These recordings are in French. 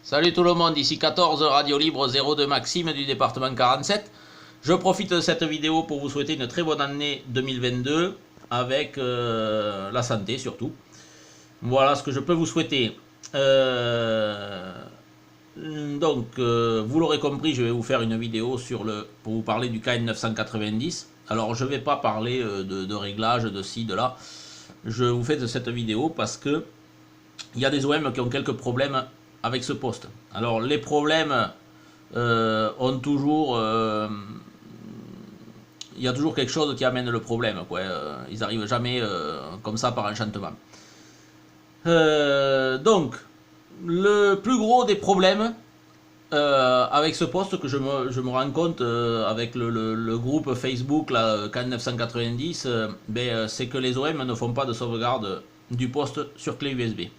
Salut tout le monde, ici 14 Radio Libre 02 Maxime du département 47. Je profite de cette vidéo pour vous souhaiter une très bonne année 2022 avec la santé surtout. Voilà ce que je peux vous souhaiter. Vous l'aurez compris, je vais vous faire une vidéo pour vous parler du KN 990. Alors je ne vais pas parler de réglage, de ci, de là. Je vous fais de cette vidéo parce que il y a des OM qui ont quelques problèmes avec ce poste. Alors les problèmes ont toujours... il y a toujours quelque chose qui amène le problème, quoi. Ils n'arrivent jamais comme ça par enchantement. Donc, le plus gros des problèmes avec ce poste que je me rends compte avec le groupe Facebook, la KN 990, c'est que les OM ne font pas de sauvegarde du poste sur clé USB.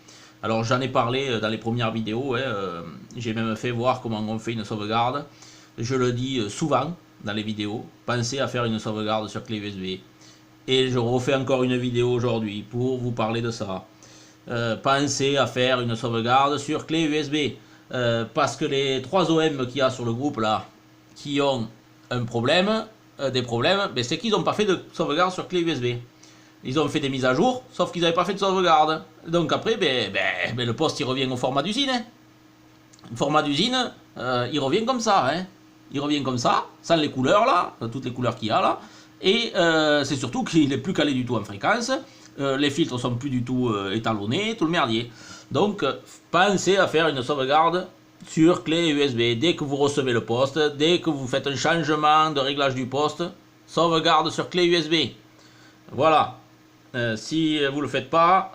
Alors j'en ai parlé dans les premières vidéos, j'ai même fait voir comment on fait une sauvegarde. Je le dis souvent dans les vidéos, pensez à faire une sauvegarde sur clé USB. Et je refais encore une vidéo aujourd'hui pour vous parler de ça. Pensez à faire une sauvegarde sur clé USB. Parce que les 3 OM qu'il y a sur le groupe là, qui ont un problème, des problèmes, c'est qu'ils n'ont pas fait de sauvegarde sur clé USB. Ils ont fait des mises à jour, sauf qu'ils n'avaient pas fait de sauvegarde. Donc après, le poste il revient au format d'usine. Le format d'usine, il revient comme ça. Il revient comme ça, sans les couleurs là, toutes les couleurs qu'il y a là. Et c'est surtout qu'il n'est plus calé du tout en fréquence. Les filtres sont plus du tout étalonnés, tout le merdier. Donc pensez à faire une sauvegarde sur clé USB. Dès que vous recevez le poste, dès que vous faites un changement de réglage du poste, sauvegarde sur clé USB. Voilà. Si vous ne le faites pas,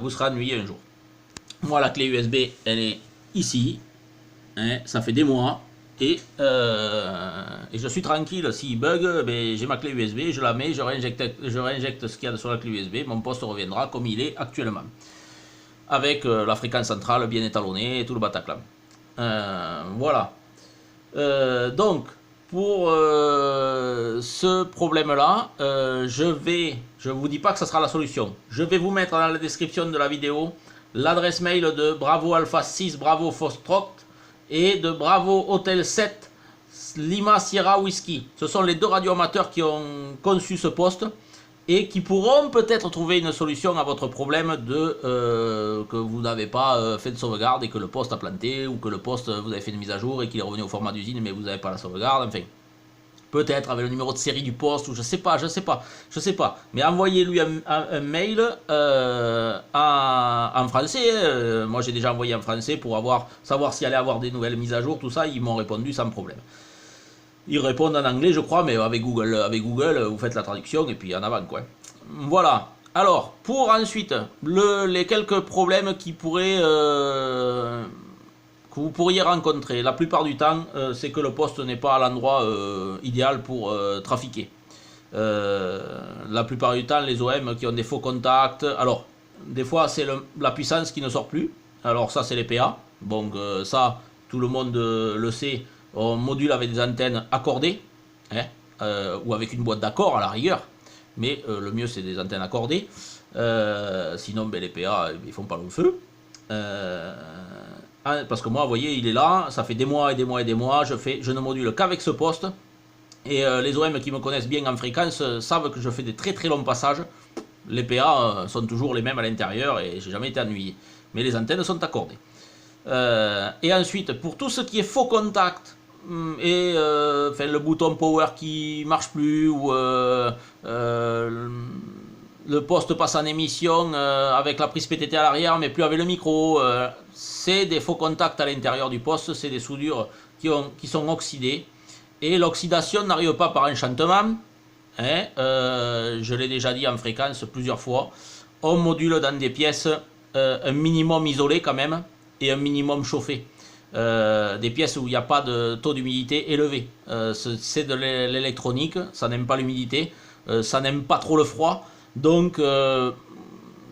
vous serez ennuyé un jour. Moi, la clé USB, elle est ici. Ça fait des mois. Et je suis tranquille. S'il bug, j'ai ma clé USB, je la mets, je réinjecte ce qu'il y a sur la clé USB. Mon poste reviendra comme il est actuellement. Avec la fréquence centrale bien étalonnée et tout le bataclan. Voilà. Donc, pour ce problème-là, je vous dis pas que ça sera la solution. Je vais vous mettre dans la description de la vidéo l'adresse mail de Bravo Alpha 6 Bravo Foxtrot et de Bravo Hotel 7 Lima Sierra Whisky. Ce sont les 2 radioamateurs qui ont conçu ce poste et qui pourront peut-être trouver une solution à votre problème que vous n'avez pas fait de sauvegarde et que le poste a planté, ou que le poste, vous avez fait une mise à jour et qu'il est revenu au format d'usine mais vous n'avez pas la sauvegarde, enfin. Peut-être avec le numéro de série du poste, ou je sais pas. Mais envoyez-lui un mail en français. Moi j'ai déjà envoyé en français pour savoir s'il allait avoir des nouvelles mises à jour, tout ça, ils m'ont répondu sans problème. Ils répondent en anglais, je crois, mais avec Google, vous faites la traduction et puis en avant, quoi. Voilà. Alors, pour ensuite, les quelques problèmes que vous pourriez rencontrer, la plupart du temps, c'est que le poste n'est pas à l'endroit idéal pour trafiquer. La plupart du temps, les OM qui ont des faux contacts, alors, des fois, c'est la puissance qui ne sort plus. Alors ça, c'est les PA. Donc ça, tout le monde le sait. On module avec des antennes accordées, ou avec une boîte d'accord à la rigueur, mais le mieux c'est des antennes accordées, sinon les PA ils font pas long feu, parce que moi vous voyez il est là, ça fait des mois et des mois et des mois, je ne module qu'avec ce poste, et les OM qui me connaissent bien en fréquence savent que je fais des très très longs passages, les PA sont toujours les mêmes à l'intérieur et j'ai jamais été ennuyé, mais les antennes sont accordées. Et ensuite, pour tout ce qui est faux contact et le bouton power qui marche plus, ou le poste passe en émission avec la prise PTT à l'arrière mais plus avec le micro, c'est des faux contacts à l'intérieur du poste, c'est des soudures qui sont oxydées, et l'oxydation n'arrive pas par enchantement, je l'ai déjà dit en fréquence plusieurs fois, on module dans des pièces un minimum isolé quand même, et un minimum chauffé. Des pièces où il n'y a pas de taux d'humidité élevé. C'est de l'électronique, ça n'aime pas l'humidité, ça n'aime pas trop le froid. Donc,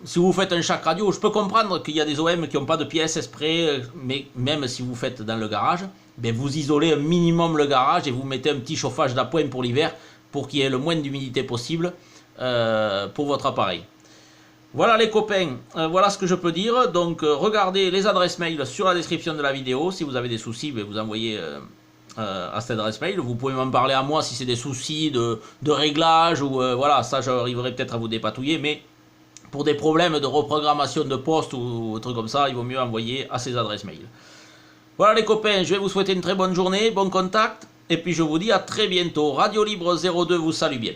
si vous faites un chac radio, je peux comprendre qu'il y a des OM qui n'ont pas de pièces exprès, mais même si vous faites dans le garage, vous isolez un minimum le garage et vous mettez un petit chauffage d'appoint pour l'hiver pour qu'il y ait le moins d'humidité possible pour votre appareil. Voilà les copains, voilà ce que je peux dire. Donc regardez les adresses mail sur la description de la vidéo. Si vous avez des soucis, vous envoyez à cette adresse mail. Vous pouvez m'en parler à moi si c'est des soucis de réglage ou voilà, ça j'arriverai peut-être à vous dépatouiller. Mais pour des problèmes de reprogrammation de poste ou trucs comme ça, il vaut mieux envoyer à ces adresses mail. Voilà les copains, je vais vous souhaiter une très bonne journée, bon contact. Et puis je vous dis à très bientôt. Radio Libre 02 vous salue bien.